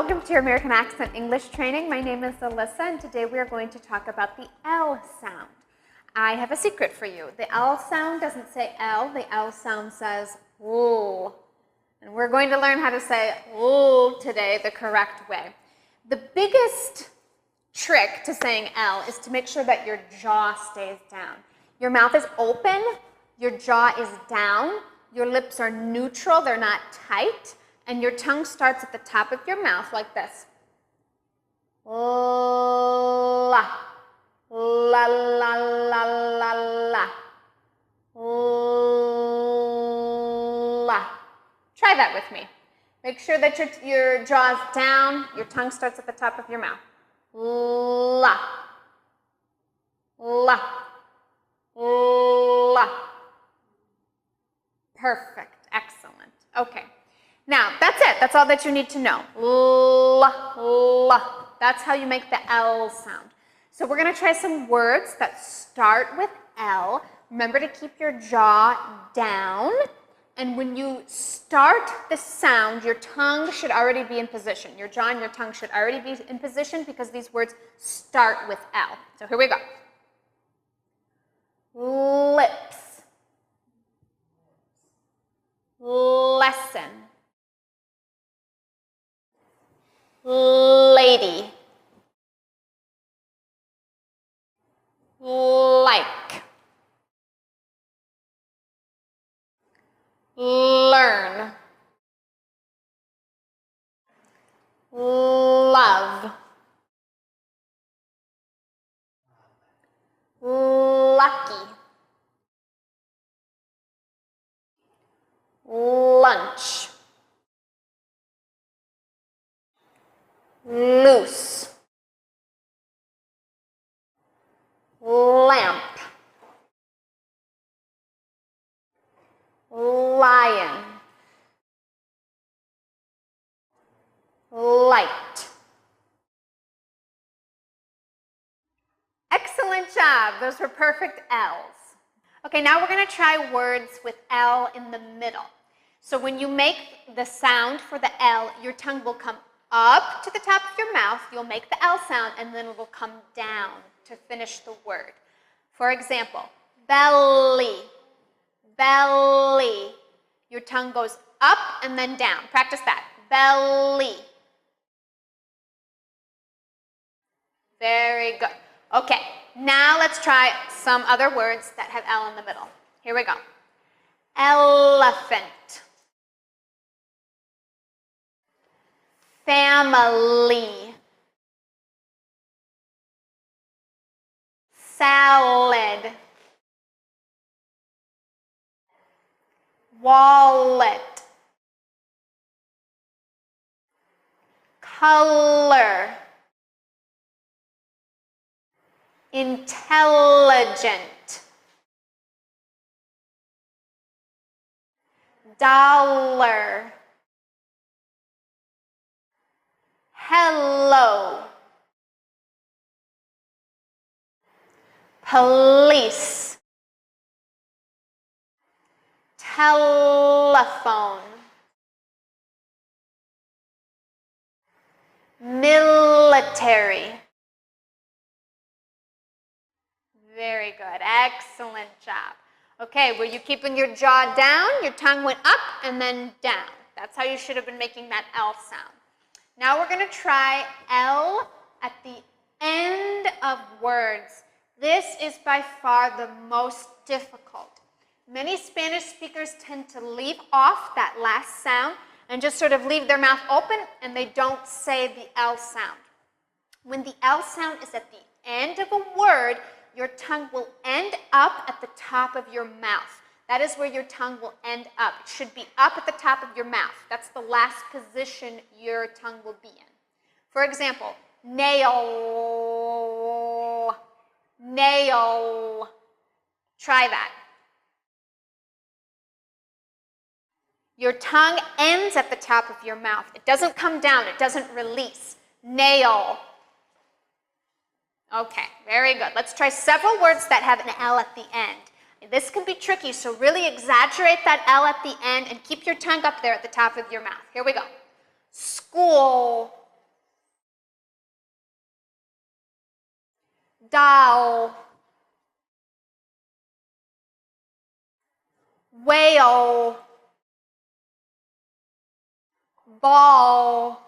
welcome to your American Accent English training. My name is Alyssa, and today we are going to talk about the L sound. I have a secret for you. The L sound doesn't say L, the L sound says L. And we're going to learn how to say L today the correct way. The biggest trick to saying L is to make sure that your jaw stays down. Your mouth is open, your jaw is down, your lips are neutral, they're not tight, and your tongue starts at the top of your mouth like this. La, la, la, la, la, la. La. Try that with me. Make sure that your jaw is down, your tongue starts at the top of your mouth. La, la, la. Perfect. Excellent. Okay. Now, that's it. That's all that you need to know. La, la. That's how you make the L sound. So we're going to try some words that start with L. Remember to keep your jaw down. And when you start the sound, your tongue should already be in position. Your jaw and your tongue should already be in position because these words start with L. So here we go. Lips. Lesson. Lady. Like. Learn. Love. Lucky. Lunch. Loose. Lamp. Lion. Light. Excellent job. Those were perfect L's. Okay, now we're going to try words with L in the middle. So when you make the sound for the L, your tongue will come up to the top of your mouth, you'll make the L sound, and then it will come down to finish the word. For example, belly, belly. Your tongue goes up and then down. Practice that. Belly. Very good. Okay, now let's try some other words that have L in the middle. Here we go. Elephant. Family. Salad. Wallet. Color. Intelligent. Dollar. Hello. Police. Telephone. Military. Very good. Excellent job. Okay, were you keeping your jaw down? Your tongue went up and then down. That's how you should have been making that L sound. Now we're going to try L at the end of words. This is by far the most difficult. Many Spanish speakers tend to leave off that last sound and just sort of leave their mouth open and they don't say the L sound. When the L sound is at the end of a word, your tongue will end up at the top of your mouth. That is where your tongue will end up. It should be up at the top of your mouth. That's the last position your tongue will be in. For example, nail, nail. Try that. Your tongue ends at the top of your mouth. It doesn't come down. It doesn't release. Nail. Okay, very good. Let's try several words that have an L at the end. This can be tricky, so really exaggerate that L at the end and keep your tongue up there at the top of your mouth. Here we go. School, doll, whale, ball,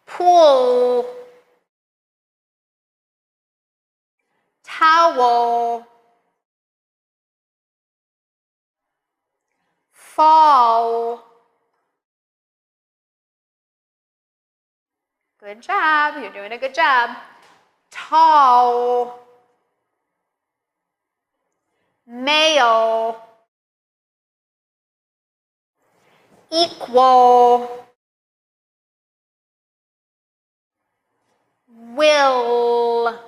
pool, towel, fall. Good job, you're doing a good job. Tall, male, equal, will.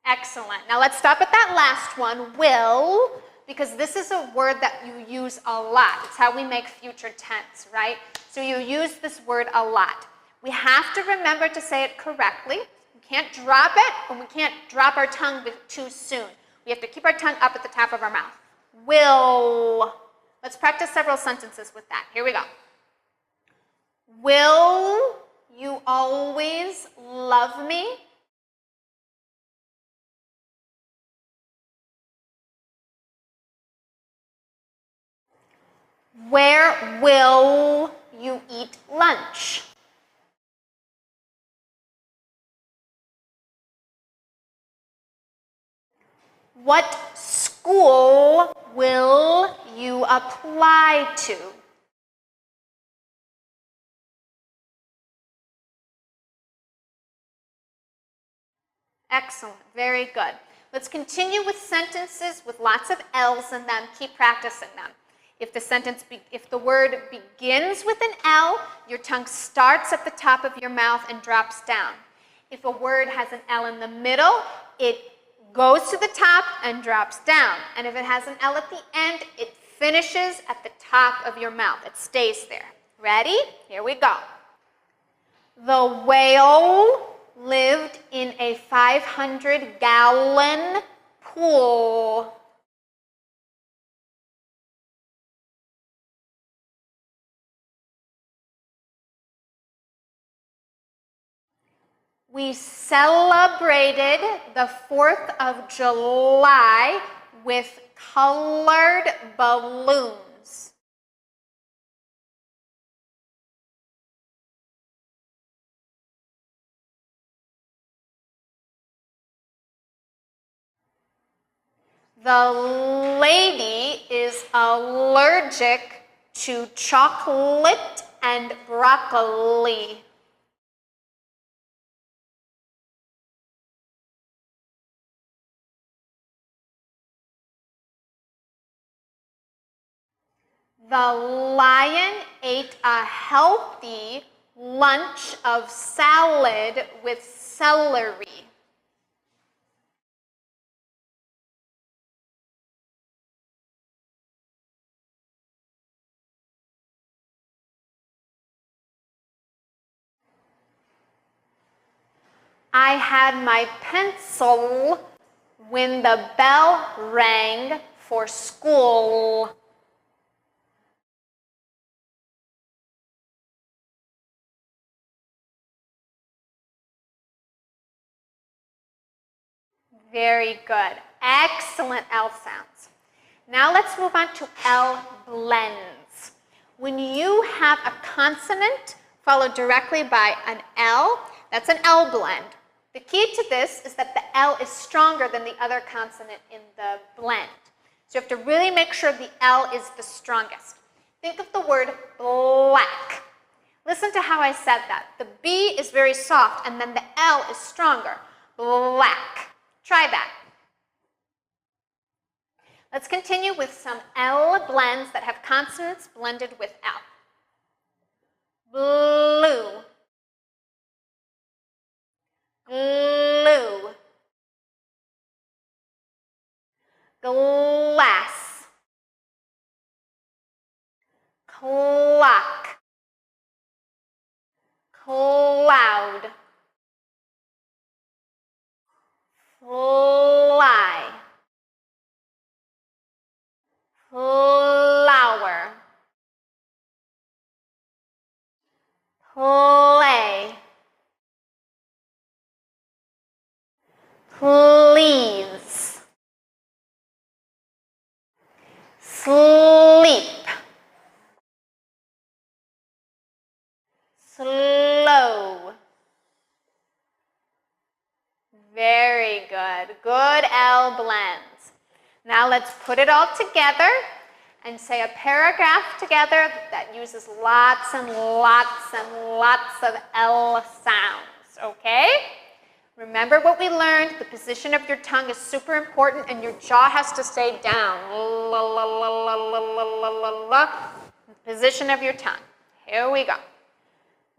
Excellent. Now let's stop at that last one, will, because this is a word that you use a lot. It's how we make future tense, right? So you use this word a lot. We have to remember to say it correctly. We can't drop it, and we can't drop our tongue too soon. We have to keep our tongue up at the top of our mouth. Will. Let's practice several sentences with that. Here we go. Will you always love me? Where will you eat lunch? What school will you apply to? Excellent, very good. Let's continue with sentences with lots of L's in them. Keep practicing them. If the word begins with an L, your tongue starts at the top of your mouth and drops down. If a word has an L in the middle, it goes to the top and drops down. And if it has an L at the end, it finishes at the top of your mouth. It stays there. Ready? Here we go. The whale lived in a 500-gallon pool. We celebrated the 4th of July with colored balloons. The lady is allergic to chocolate and broccoli. The lion ate a healthy lunch of salad with celery. I had my pencil when the bell rang for school. Very good. Excellent L sounds. Now let's move on to L blends. When you have a consonant followed directly by an L, that's an L blend. The key to this is that the L is stronger than the other consonant in the blend. So you have to really make sure the L is the strongest. Think of the word black. Listen to how I said that. The B is very soft, and then the L is stronger. Black. Try that. Let's continue with some L blends that have consonants blended with L. Blue. Glue. Glass. Clock. Cloud. Fly. Flower. please, sleep, slow. Very good. Good L blends. Now let's put it all together and say a paragraph together that uses lots and lots and lots of L sounds, okay? Remember what we learned, the position of your tongue is super important and your jaw has to stay down. La, la, la, la, la, la, la, la, la. Position of your tongue. Here we go.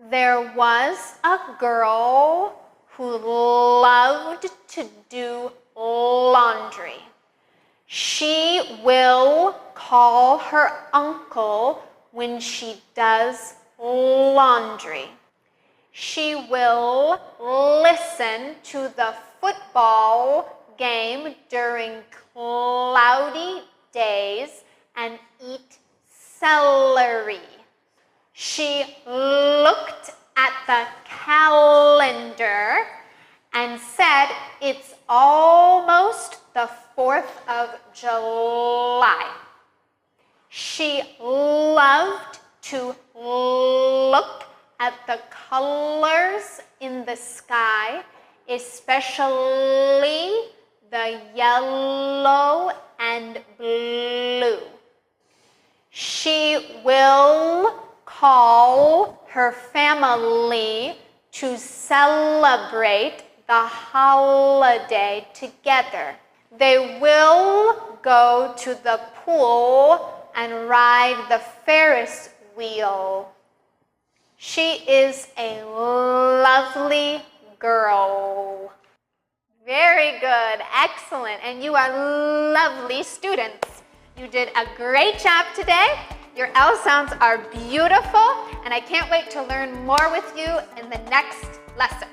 There was a girl who loved to do laundry. She will call her uncle when she does laundry. She will listen to the football game during cloudy days and eat celery. She looked at the calendar and said, it's almost the 4th of July. She loved to look at the colors in the sky, especially the yellow and blue. She will call her family to celebrate the holiday together. They will go to the pool and ride the Ferris wheel. She is a lovely girl. Very good, excellent, and you are lovely students. You did a great job today. Your L sounds are beautiful, and I can't wait to learn more with you in the next lesson.